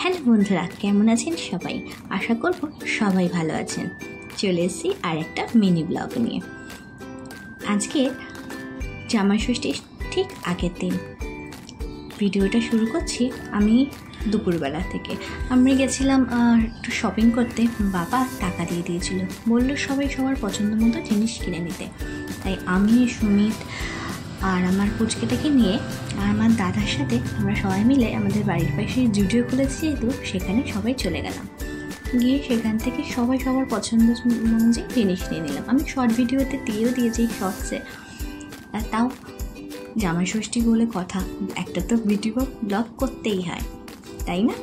Hello বন্ধুরা, কেমন আছেন সবাই? আশা করব সবাই ভালো আছেন। চলে এসেছি আর একটা মিনি ব্লগ নিয়ে। আজকে জামাই ষষ্ঠীর ঠিক আগের দিন ভিডিওটা শুরু করছি আমি দুপুরবেলা থেকে। আমরা গেছিলাম একটু শপিং করতে। বাবা টাকা দিয়ে দিয়েছিল, বললো সবাই সবার পছন্দ মতো জিনিস কিনে নিতে। তাই আমি, সুমিত আর আমার পুচকেটাকে নিয়ে আর আমার দাদার সাথে আমরা সবাই মিলে আমাদের বাড়ির পাশে জুডিও খুলেছি, যেহেতু সেখানে সবাই চলে গেলাম। গিয়ে সেখান থেকে সবাই সবার পছন্দ অনুযায়ী জিনিস নিয়ে নিলাম। আমি শর্ট ভিডিওতে দিয়েও দিয়েছি, শর্টসে। আর তাও জামাই ষষ্ঠী বলে কথা, একটা তো ভিডিও ব্লগ করতেই হয়, তাই না?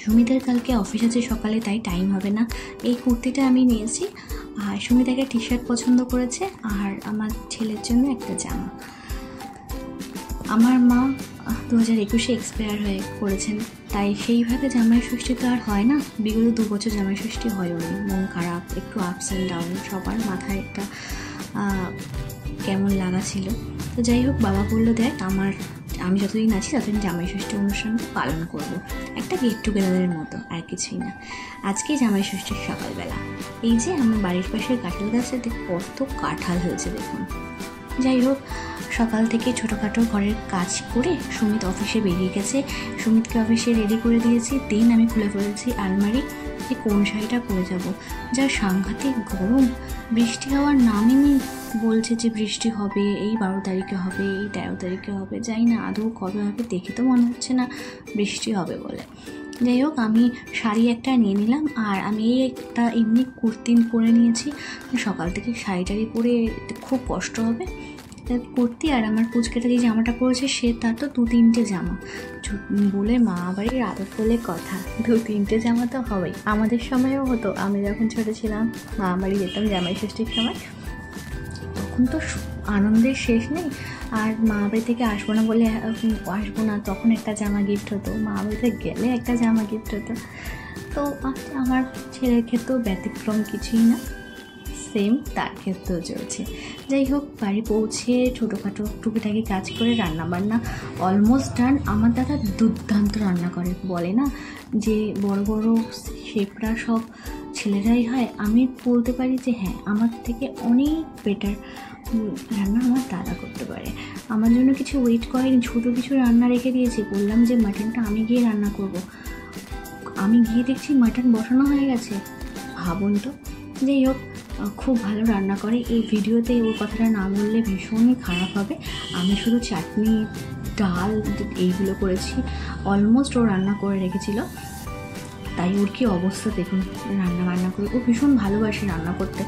সুমিতার কালকে অফিস আছে সকালে, তাই টাইম হবে না। এই কুর্তিটা আমি নিয়েছি, আর সুমিতা একটা টি শার্ট পছন্দ করেছে, আর আমার ছেলের জন্য একটা জামা। আমার মা 2021-এ এক্সপায়ার হয়ে করেছেন, তাই সেইভাবে জামাই ষষ্ঠী তো আর হয় না। বিগত 2 বছর জামাই ষষ্ঠী হয়ওনি। মন খারাপ, একটু আপস অ্যান্ড ডাউন, সবার মাথায় একটা কেমন লাগা ছিল। তো যাই হোক, বাবা বললো, দেখ আমি যতদিন আছি ততদিন জামাই ষষ্ঠী অনুষ্ঠানটা পালন করব, একটা গেট টুগেদারের মতো, আর কিছুই না। আজকে জামাই ষষ্ঠীর সকালবেলা এই যে আমার বাড়ির পাশের কাঁঠাল গাছটাতে কত কাঁঠাল হয়েছে দেখুন। যাই হোক, সকাল থেকে ছোটোখাটো ঘরের কাজ করে সুমিত অফিসে বেরিয়ে গেছে। সুমিতকে অফিসে রেডি করে দিয়েছি। দিন আমি খুলে ফেলেছি আলমারি, যে কোন শাড়িটা পরে যাব। যা সাংঘাতিক গরম, বৃষ্টি হওয়ার নামই নেই। বলছে যে বৃষ্টি হবে, এই 12 তারিখে হবে, এই 13 তারিখে হবে। যাই না আদৌ কবে হবে, দেখে তো মনে হচ্ছে না বৃষ্টি হবে বলে। যাই হোক, আমি শাড়ি একটা নিয়ে নিলাম, আর আমি একটা এমনি কুর্তি পরে নিয়েছি। সকাল থেকে শাড়ি টাড়ি পরে খুব কষ্ট হবে। কুর্তি আর আমার পুচকেটা যে জামাটা পরেছে, সে তার তো 2-3টে জামা বলে, মা বাড়ির আদর বলে কথা, 2-3টে জামা তো হবেই। আমাদের সময়ও হতো, আমি যখন ছোটো ছিলাম মা বাড়ি যেতাম জামাই ষষ্ঠীর সময়, তখন তো আনন্দের শেষ নেই। আর মা বাড়ি থেকে আসবো না, তখন একটা জামা গিফট হতো, মা বাড়িতে গেলে একটা জামা গিফট হতো। তো আমার ছেলের ক্ষেত্রেও ব্যতিক্রম কিছুই না, সেম তার ক্ষেত্রেও চলছে। যাই হোক, বাড়ি পৌঁছে ছোটোখাটো টুকিটাকি কাজ করে রান্নাবান্না অলমোস্ট ডান। আমার দাদা দুর্দান্ত রান্না করে, বলে না যে বড় বড় শেফরা সব ছেলেরাই হয়। আমি বলতে পারি যে হ্যাঁ, আমার থেকে অনেক বেটার রান্না আমার দাদা করতে পারে। আমার জন্য কিছু ওয়েট করেনি, ছোটো কিছু রান্না রেখে দিয়েছি। বললাম যে মাটনটা আমি গিয়ে রান্না করব, আমি গিয়ে দেখছি মাটন বসানো হয়ে গেছে। ভাবুন তো। যাই হোক, খুব ভালো রান্না করে। এই ভিডিওতে ওর কথাটা না বললে ভীষণই খারাপ হবে। আমি শুধু চাটনি, ডাল এইগুলো করেছি, অলমোস্ট ও রান্না করে রেখেছিল। তাই ওর কি অবস্থা দেখুন রান্না করে। ও ভীষণ ভালোবাসে রান্না করতে,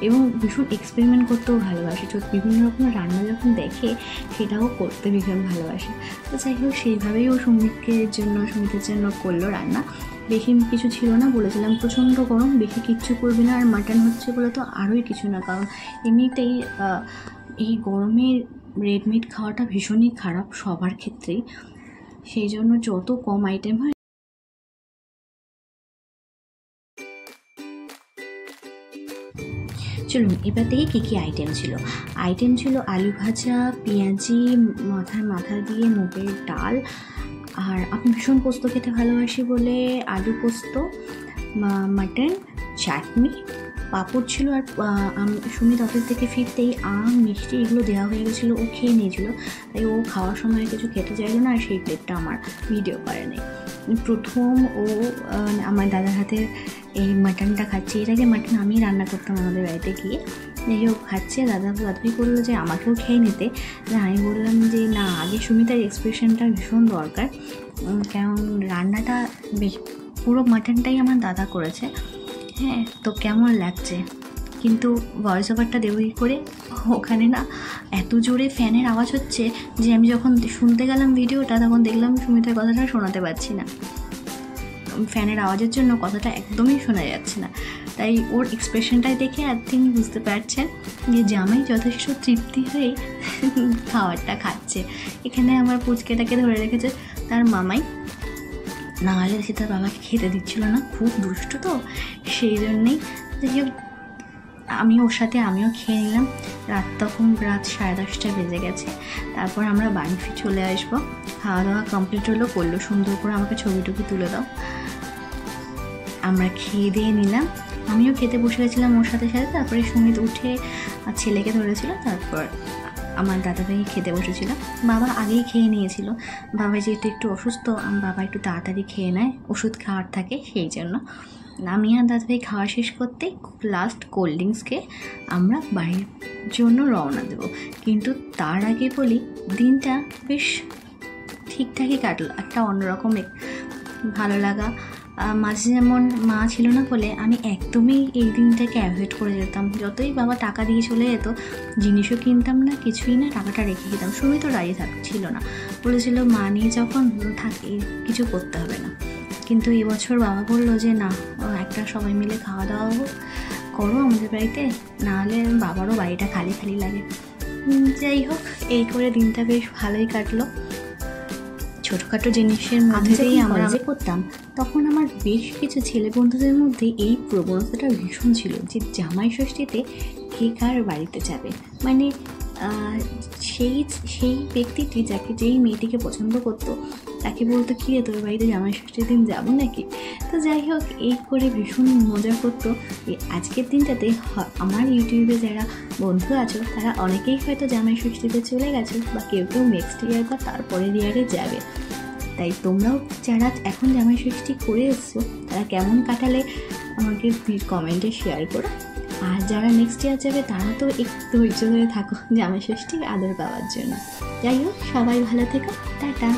এবং ভীষণ এক্সপেরিমেন্ট করতেও ভালোবাসে। বিভিন্ন রকমের রান্না যখন দেখে, সেটাও করতে ভীষণ ভালোবাসে। তো যাই হোক, সেইভাবেই ও সুমিতের জন্য করলো রান্না। বেশি কিছু ছিল না, বলেছিলাম প্রচণ্ড গরম, বেশি কিচ্ছু করবি না। আর মাটন হচ্ছে বলে তো আরোই কিছু না, কারণ এমনিতেই এই গরমে রেড মিট খাওয়াটা ভীষণই খারাপ সবার ক্ষেত্রেই। সেই জন্য যত কম আইটেম হয়। চলুন এবার দেখি কী কী আইটেম ছিল। আলু ভাজা, পেঁয়াজি, মাথা দিয়ে মুগের ডাল, আর আমি ভীষণ পোস্ত খেতে ভালোবাসি বলে আলু পোস্ত, মাটন, চাটনি, পাঁপড় ছিল। আর সুমিত অফিস থেকে ফিরতেই আম, মিষ্টি এগুলো দেওয়া হয়ে গেছিলো, ও খেয়ে নিয়েছিল। তাই ও খাওয়ার সময় কিছু খেতে চাইলো না, আর সেই প্লেটটা আমার ভিডিও করে নেই। প্রথম ও আমার দাদার হাতে এই মাটনটা খাচ্ছে। এর আগে মাটন আমি রান্না করতাম আমাদের বাড়িতে গিয়ে। যাই হোক, খাচ্ছে। দাদাই করলো যে আমাকেও খেয়ে নিতে। আমি বললাম যে না, আগে সুমিতার এক্সপ্রেশনটা ভীষণ দরকার, কারণ রান্নাটা পুরো মাটনটাই আমার দাদা করেছে। হ্যাঁ, তো কেমন লাগছে? কিন্তু ভয়েস ওভারটা দেবো কী করে? ওখানে না এত জোরে ফ্যানের আওয়াজ হচ্ছে যে আমি যখন শুনতে গেলাম ভিডিওটা, তখন দেখলাম সুমিতার কথাটা শোনাতে পারছি না। ফ্যানের আওয়াজের জন্য কথাটা একদমই শোনা যাচ্ছে না। তাই ওর এক্সপ্রেশনটাই দেখে তিনি বুঝতে পারছেন যে জামাই যথেষ্ট তৃপ্তি হয়ে খাবারটা খাচ্ছে। এখানে আমার পুচকেটাকে ধরে রেখেছে তার মামাই, না হলে সে তার বাবাকে খেতে দিচ্ছিল না, খুব দুষ্ট তো, সেই জন্যেই। যাই হোক, আমি ওর সাথে আমিও খেয়ে নিলাম। তখন রাত 10:30 বেজে গেছে। তারপর আমরা বাড়ি চলে আসবো। খাওয়া দাওয়া কমপ্লিট হলো, বললো সুন্দর করে আমাকে ছবি টবি তুলে দাও। আমরা খেয়ে দিয়ে নিলাম, আমিও খেতে বসে গেছিলাম ওর সাথে সাথে। তারপরে সুমিত উঠে ছেলেকে ধরেছিল, তারপর আমার দাদাভাই খেতে বসেছিল। বাবা আগেই খেয়ে নিয়েছিল, বাবা যেহেতু একটু অসুস্থ, বাবা একটু তাড়াতাড়ি খেয়ে নেয়, ওষুধ খাওয়ার থাকে, সেই জন্য। আমি আর দাদাভাই খাওয়া শেষ করতে লাস্ট কোল্ড ড্রিঙ্কস খেয়ে আমরা বাড়ির জন্য রওনা দেব। কিন্তু তার আগে বলি, দিনটা বেশ ঠিকঠাকই কাটলো, একটা অন্যরকম ভালো লাগা। মাঝে যেমন মা ছিল না বলে আমি একদমই এই দিনটাকে অ্যাভয়েড করে যেতাম। যতই বাবা টাকা দিয়ে চলে যেত, জিনিসও কিনতাম না, কিছুই না, টাকাটা রেখে দিতাম। সুমি তো রাজি ছিল না, বলেছিল মা নিয়ে যখন থাকে কিছু করতে হবে না। কিন্তু এবছর বাবা বললো যে না, একটা সবাই মিলে খাওয়া দাওয়া করো আমাদের বাড়িতে, নাহলে বাবারও বাড়িটা খালি খালি লাগে। যাই হোক, এই করে দিনটা বেশ ভালোই কাটলো। ছোটোখাটো জিনিসের মধ্যেই আমরা করতাম, তখন আমার বেশ কিছু ছেলে বন্ধুদের মধ্যে এই প্রবণতাটা ভীষণ ছিল যে জামাই ষষ্ঠীতে কে কার বাড়িতে যাবে। মানে সেই ব্যক্তিটি যেই মেয়েটিকে পছন্দ করতো তাকে বলতো, কী রে তোর বাড়িতে জামাই ষষ্ঠীর দিন যাবো নাকি। তো যাই হোক, এই করে ভীষণ মজা করতো। আজকের দিনটাতে আমার ইউটিউবে যারা বন্ধু আছো তারা অনেকেই হয়তো জামাই ষষ্ঠীতে চলে গেছো, বা কেউ কেউ নেক্সট ইয়ার বা তারপরের ইয়ারে যাবে। তাই তোমরাও যারা এখন জামাই ষষ্ঠী করে এসছো তারা কেমন কাটালে আমাকে কমেন্টে শেয়ার করো। আর যারা নেক্সট ইয়ার যাবে তারা তো একটু ধৈর্য ধরে থাকো জামাই ষষ্ঠীর আদর পাওয়ার জন্য। যাই হোক, সবাই ভালো থেকো, টাটা।